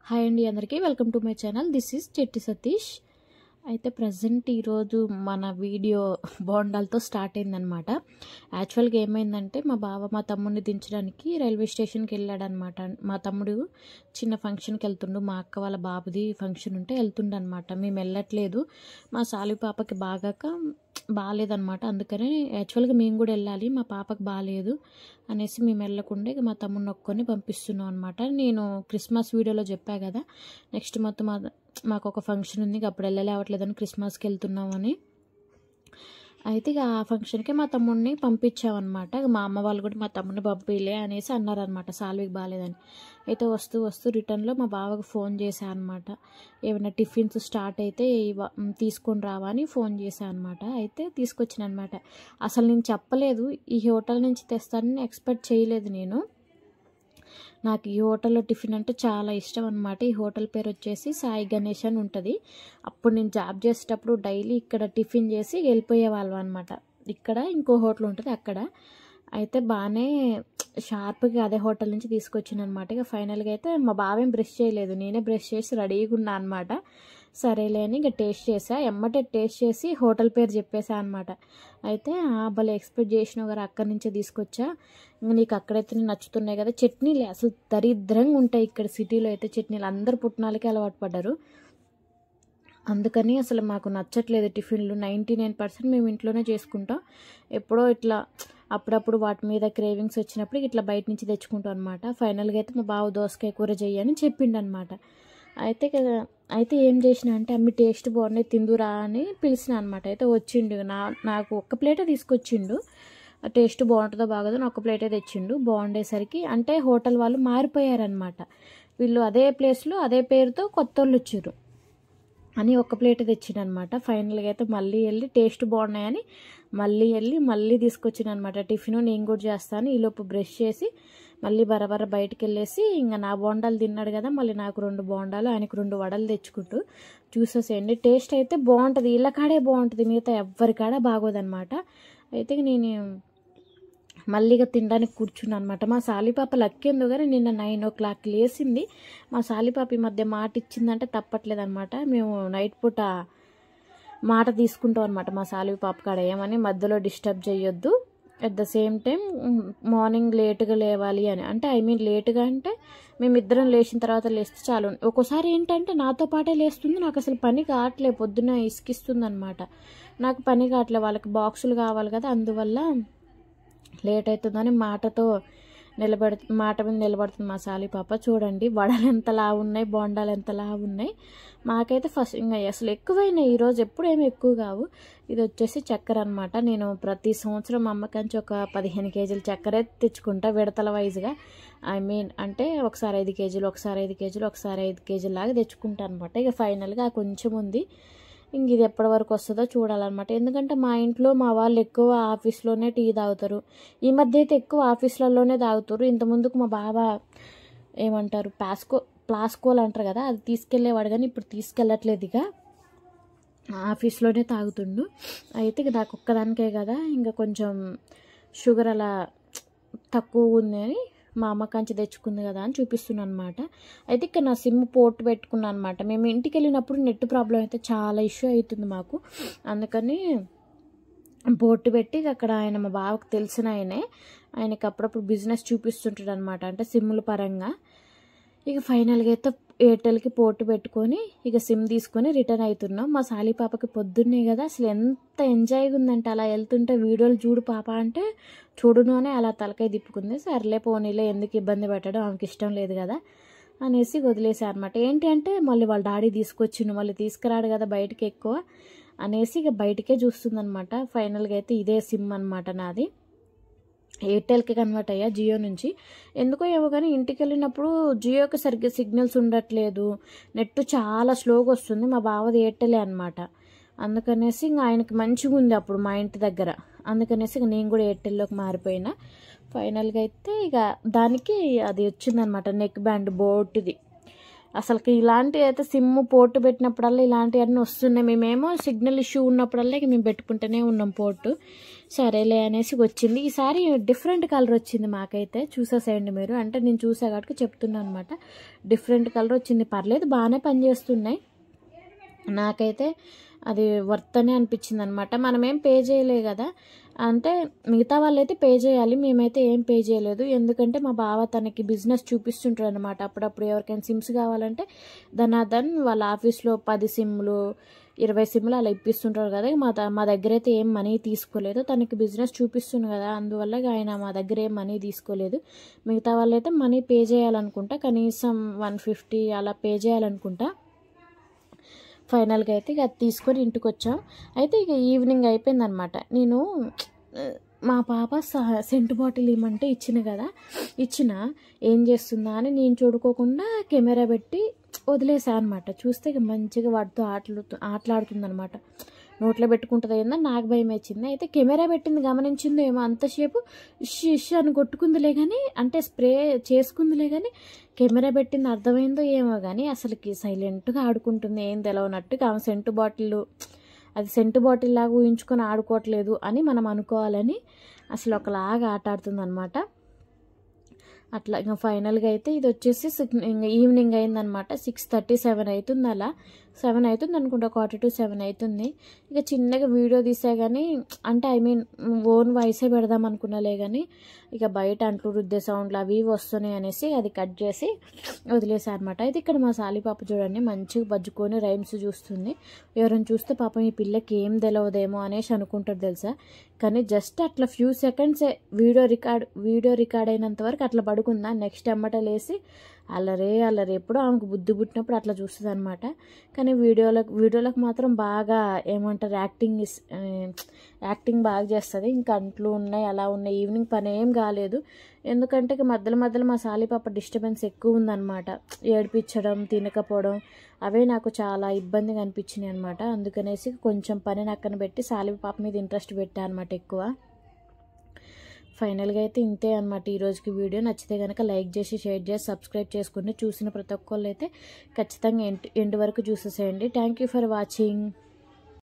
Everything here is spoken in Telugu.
హాయ్ అండి అందరికీ welcome to my channel. This is Chetty Satish. అయితే ప్రజెంట్ ఈరోజు మన వీడియో బోండాలతో స్టార్ట్ అయిందనమాట. యాక్చువల్గా ఏమైందంటే మా బావ మా తమ్ముడిని దించడానికి రైల్వే స్టేషన్కి వెళ్ళాడనమాట. మా తమ్ముడు చిన్న ఫంక్షన్కి వెళ్తుండు, మా అక్క వాళ్ళ బాబుది ఫంక్షన్ ఉంటే వెళ్తుండనమాట. మేము వెళ్ళట్లేదు, మా సాలి పాపకి బాగాలేదనమాట. అందుకనే యాక్చువల్గా మేము కూడా వెళ్ళాలి, మా పాపకు బాగాలేదు అనేసి మేము వెళ్ళకుండా ఇక మా తమ్ముడిని నొక్కొని పంపిస్తున్నాం అనమాట. నేను క్రిస్మస్ వీడియోలో చెప్పా కదా, నెక్స్ట్ మంత్ మాకు ఒక ఫంక్షన్ ఉంది, అప్పుడు వెళ్ళలేవట్లేదని క్రిస్మస్కి వెళ్తున్నామని. అయితే ఇక ఆ ఫంక్షన్కి మా తమ్ముడిని పంపించామన్నమాట. మా అమ్మ వాళ్ళు కూడా మా తమ్ముడిని పంపిలే అనేసి అన్నారనమాట, సాల్వికి బాగాలేదని. అయితే వస్తూ రిటర్న్లో మా బావకు ఫోన్ చేశాను అనమాట. ఏమైనా టిఫిన్స్ స్టార్ట్ అయితే తీసుకొని రావా అని ఫోన్ చేశాను అనమాట. అయితే తీసుకొచ్చిన అనమాట. అసలు నేను చెప్పలేదు, ఈ హోటల్ నుంచి తెస్తానని ఎక్స్పెక్ట్ చేయలేదు నేను. నాకు ఈ హోటల్లో టిఫిన్ అంటే చాలా ఇష్టం అనమాట. ఈ హోటల్ పేరు వచ్చేసి సాయి గణేష్ అని ఉంటుంది. అప్పుడు నేను జాబ్ చేసేటప్పుడు డైలీ ఇక్కడ టిఫిన్ చేసి వెళ్ళిపోయేవాళ్ళం అనమాట. ఇక్కడ ఇంకో హోటల్ ఉంటుంది అక్కడ. అయితే బాగానే షార్ప్గా అదే హోటల్ నుంచి తీసుకొచ్చాను అనమాట. ఇక ఫైనల్గా అయితే మా బావేం బ్రష్ చేయలేదు, నేనే బ్రష్ చేసి రెడీగా ఉన్నా అనమాట. సరేలే అని ఇక టేస్ట్ చేసా, ఎమ్మటే టేస్ట్ చేసి హోటల్ పేరు చెప్పేసా అనమాట. అయితే భలే ఎక్స్పెక్ట్ చేసినావు కదా, అక్కడి నుంచే తీసుకొచ్చా, ఇంకా నీకు అక్కడైతే నచ్చుతున్నాయి కదా. చట్నీలు అసలు దరిద్రంగా ఉంటాయి ఇక్కడ సిటీలో అయితే. చట్నీలు అందరు పుట్నాలకే అలవాటు పడ్డారు, అందుకని అసలు మాకు నచ్చట్లేదు టిఫిన్లు. 99% మేము ఇంట్లోనే చేసుకుంటాం. ఎప్పుడో ఇట్లా అప్పుడప్పుడు వాటి మీద క్రేవింగ్స్ వచ్చినప్పుడు ఇట్లా బయట నుంచి తెచ్చుకుంటాం అనమాట. ఫైనల్గా అయితే మా బావ దోసకాయ కూర చెయ్యని చెప్పిండనమాట. అయితే ఏం చేసిన అంటే, అమ్మి టేస్ట్ బాగున్నాయి తిందురా అని పిలిచిన అనమాట. అయితే వచ్చిండు, నాకు ఒక్క ప్లేటే తీసుకొచ్చిండు. టేస్ట్ బాగుంటుందో బాగోదో ఒక్క ప్లేటే తెచ్చిండు. బాగుండేసరికి అంటే హోటల్ వాళ్ళు మారిపోయారనమాట. వీళ్ళు అదే ప్లేస్లో అదే పేరుతో కొత్త వాళ్ళు వచ్చారు అని ఒక్క ప్లేట్ తెచ్చిండు అనమాట. ఫైనల్గా అయితే మళ్ళీ వెళ్ళి టేస్ట్ బాగున్నాయని మళ్ళీ తీసుకొచ్చిన అనమాట టిఫిన్. నేను కూడా చేస్తాను, ఈలోపు బ్రష్ చేసి మళ్ళీ బరబర బయటికి వెళ్ళేసి ఇంకా నా బోండాలు తిన్నాడు కదా, మళ్ళీ నాకు 2 బోండాలు ఆయనకు 2 వడలు తెచ్చుకుంటూ చూసేసేయండి. టేస్ట్ అయితే బాగుంటుంది, వీళ్ళ కాడే బాగుంటుంది, మిగతా ఎవ్వరి కాడ బాగోదన్నమాట. అయితే నేను మళ్ళీగా తినడానికి కూర్చున్నాను అనమాట. మా సాలిపాప లక్కేందో కానీ నిన్న 9 o'clock లేసింది. మా సాలిపాప ఈ మధ్య మాట ఇచ్చిందంటే తప్పట్లేదు అనమాట. మేము నైట్ పూట మాట తీసుకుంటాం అనమాట మా సాలిపాప కాడ, ఏమని మధ్యలో డిస్టర్బ్ చేయొద్దు, at the same time morning లేటుగా లేవాలి అని. అంటే లేటుగా అంటే మేమిద్దరం లేచిన తర్వాత లేస్తే చాలు. ఒక్కోసారి ఏంటంటే నాతో పాటే లేస్తుంది, నాకు అసలు పని కావట్లే, పొద్దున్న ఇసుకిస్తుంది అనమాట. నాకు పని కావట్లే, వాళ్ళకి బాక్సులు కావాలి కదా, అందువల్ల లేట్ అవుతుందని మాట మీద నిలబడుతుంది మా సాలి పాప. చూడండి వడలు ఎంతలా ఉన్నాయి, బోండాలు ఎంతలా ఉన్నాయి. మాకైతే ఫస్ట్ ఇంకా అసలు ఎక్కువైనాయి ఈరోజు, ఎప్పుడేమి ఎక్కువ కావు. ఇది వచ్చేసి చక్కెర అనమాట. నేను ప్రతి సంవత్సరం మా అమ్మకంచి ఒక 15 kgs చక్కెర తెచ్చుకుంటా విడతల వైజ్గా. అంటే ఒకసారి 5 kgs, ఒకసారి 5 kgs, ఒకసారి 5 kgs లాగా తెచ్చుకుంటా అనమాట. ఇక ఫైనల్గా కొంచెం ఉంది, ఇంక ఇది ఎప్పటి వరకు వస్తుందో చూడాలన్నమాట. ఎందుకంటే మా ఇంట్లో మా వాళ్ళు ఎక్కువ ఆఫీస్లోనే టీ తాగుతారు. ఈ మధ్య అయితే ఎక్కువ ఆఫీసులలోనే తాగుతారు. ఇంతకుముందుకు మా బావ ఏమంటారు ప్లాస్కోలు అంటారు కదా, అది తీసుకెళ్లేవాడు, కానీ ఇప్పుడు తీసుకెళ్ళట్లేదు, ఇక ఆఫీస్లోనే తాగుతుండు. అయితే ఇక నాకు ఒక్కదానికే కదా, ఇంకా కొంచెం షుగర్ అలా తక్కువ ఉంది అని మా అమ్మ కంచి తెచ్చుకుంది కదా అని చూపిస్తున్నాను అనమాట. అయితే ఇక్కడ నా సిమ్ పోర్ట్ పెట్టుకున్నాను అనమాట. మేము ఇంటికి వెళ్ళినప్పుడు నెట్ ప్రాబ్లం అయితే చాలా ఇష్యూ అవుతుంది మాకు, అందుకని పోర్ట్ పెట్టి అక్కడ మా బావకు తెలిసిన ఆయనకి అప్పుడప్పుడు బిజినెస్ చూపిస్తుంటాడు అనమాట, అంటే సిమ్ముల పరంగా. ఇక ఫైనల్గా అయితే ఎయిర్టెల్కి పోర్ట్ పెట్టుకొని ఇక సిమ్ తీసుకొని రిటర్న్ అవుతున్నాం. మా సాలి పాపకి పొద్దున్నే కదా అసలు ఎంత ఎంజాయ్గా ఉందంటే, అలా వెళ్తుంటే వీడియోలు చూడు పాప అంటే చూడును అని అలా తలకాయ తిప్పుకుంది. సర్లే పోనీలే, ఎందుకు ఇబ్బంది పెట్టడం, ఆమెకి ఇష్టం లేదు కదా అనేసి వదిలేసారు అనమాట. ఏంటి అంటే మళ్ళీ వాళ్ళ డాడీ తీసుకొచ్చిండు, మళ్ళీ తీసుకురాడు కదా బయటికి ఎక్కువ అనేసి ఇక బయటికే చూస్తుందనమాట. ఫైనల్గా అయితే ఇదే సిమ్ అనమాట నాది. ఎయిర్టెల్కి కన్వర్ట్ అయ్యా జియో నుంచి. ఎందుకో ఏమో కానీ ఇంటికి వెళ్ళినప్పుడు జియోకి సరిగ్గా సిగ్నల్స్ ఉండట్లేదు, నెట్ చాలా స్లోగా వస్తుంది. మా బావది ఎయిర్టెలే అనమాట, అందుకనేసి ఇంకా ఆయనకి మంచిగా ఉంది అప్పుడు మా ఇంటి దగ్గర, అందుకనేసి ఇక నేను కూడా ఎయిర్టెల్లోకి మారిపోయినా. ఫైనల్గా అయితే ఇక దానికి అది వచ్చిందనమాట, నెక్ బ్యాండ్ బోట్ది. అసలుకి ఇలాంటివి అయితే సిమ్ పోర్టు పెట్టినప్పుడల్లా ఇలాంటివన్నీ వస్తున్నాయి. మేమేమో సిగ్నల్ ఇష్యూ ఉన్నప్పుడల్లా ఇక మేము పెట్టుకుంటూనే ఉన్నాం పోర్టు. సరేలే అనేసి వచ్చింది. ఈసారి డిఫరెంట్ కలర్ వచ్చింది మాకైతే, చూసేసేయండి మీరు. అంటే నేను చూసా కాబట్టి చెప్తున్నాను అనమాట. డిఫరెంట్ కలర్ వచ్చింది, పర్లేదు బాగానే పనిచేస్తున్నాయి. నాకైతే అది వర్త్ అనే అనిపించింది అనమాట. మనమేం పే చేయలే కదా, అంటే మిగతా వాళ్ళైతే పే చేయాలి, మేమైతే ఏం పే చేయలేదు. ఎందుకంటే మా బావ తనకి బిజినెస్ చూపిస్తుంటాడు అనమాట. అప్పుడప్పుడు ఎవరికైనా సిమ్స్ కావాలంటే ధనాధన్ వాళ్ళ ఆఫీస్లో 10 సిమ్లు 20 సిమ్లు అలా ఇప్పిస్తుంటారు కదా. మా దగ్గర అయితే ఏం మనీ తీసుకోలేదు. తనకి బిజినెస్ చూపిస్తుంది కదా, అందువల్ల ఆయన మా దగ్గర ఏం మనీ తీసుకోలేదు. మిగతా వాళ్ళైతే మనీ పే చేయాలనుకుంటా, కనీసం 150 అలా పే చేయాలనుకుంటా. ఫైనల్గా అయితే ఇక అది తీసుకొని ఇంటికి వచ్చాం. అయితే ఇక ఈవినింగ్ అయిపోయిందనమాట. నేను మా పాప సెంటు బాటిల్ ఇవ్వమంటే ఇచ్చిన ఏం చేస్తుందా అని నేను చూడుకోకుండా కెమెరా పెట్టి వదిలేసా అనమాట. చూస్తే ఇక మంచిగా వాటితో ఆటలాడుతుందనమాట. నోట్లో పెట్టుకుంటుంది ఏందని నాకు భయం వచ్చింది. అయితే కెమెరా పెట్టింది గమనించిందో ఏమో, అంతసేపు ఇష్ అని కొట్టుకుందిలే కానీ, అంటే స్ప్రే చేసుకుందిలే కానీ కెమెరా పెట్టింది అర్థమైందో ఏమో కానీ అసలుకి సైలెంట్గా ఆడుకుంటుంది, ఏం తెలవనట్టుగా. ఆమె అది సెంటు బాటిల్ లాగా ఊహించుకొని ఆడుకోవట్లేదు అని మనం అనుకోవాలని అసలు ఒకలాగా ఆట ఆడుతుంది అనమాట. అట్లా ఇంకా ఫైనల్గా అయితే ఇది వచ్చేసి ఇంకా ఈవినింగ్ అయిందనమాట. 6:37 అవుతుంది, అలా 7 అవుతుంది అనుకుంటా, 6:45 అవుతుంది. ఇక చిన్నగా వీడియో తీసా కానీ, అంటే ఓన్ వాయిసే పెడదాం అనుకున్నాలే కానీ ఇక బయట అంట్లు రుద్దే సౌండ్లు అవి వస్తున్నాయి అనేసి అది కట్ చేసి వదిలేసా అనమాట. అయితే ఇక్కడ మా సాలి పాప చూడండి మంచిగా బజ్జుకొని రైమ్స్ చూస్తుంది. ఎవరైనా చూస్తే పాపం ఈ పిల్లకి ఏం తెలియదేమో అనేసి అనుకుంటారు తెలుసా. కానీ జస్ట్ అట్లా ఫ్యూ సెకండ్సే వీడియో రికార్డ్ అయినంత వరకు అట్లా పడుకుందా. నెక్స్ట్ ఎమ్మట లేసి అల్లరే ఎప్పుడో ఆమెకు బుద్ధి పుట్టినప్పుడు అట్లా చూస్తుంది అనమాట. కానీ వీడియోలకు మాత్రం బాగా ఏమంటారు యాక్టింగ్ బాగా చేస్తుంది. ఇంకా అంట్లు ఉన్నాయి అలా ఉన్నాయి. ఈవినింగ్ పని ఏం కాలేదు, ఎందుకంటే మధ్యలో మా సాలి పాప డిస్టర్బెన్స్ ఎక్కువ ఉందన్నమాట. ఏడిపించడం, తినకపోవడం అవే నాకు చాలా ఇబ్బందిగా అనిపించినాయి అనమాట. అందుకనేసి కొంచెం పని నక్కన పెట్టి సాలి పాప మీద ఇంట్రెస్ట్ పెట్టా అనమాట ఎక్కువ. ఫైనల్గా అయితే ఇంతే అనమాట ఈరోజుకి వీడియో. నచ్చితే కనుక లైక్ చేసి షేర్ చేసి సబ్స్క్రైబ్ చేసుకుని చూసిన ప్రతి ఒక్కళ్ళు అయితే ఖచ్చితంగా ఎండ్ వరకు చూసేసేయండి. Thank you for watching.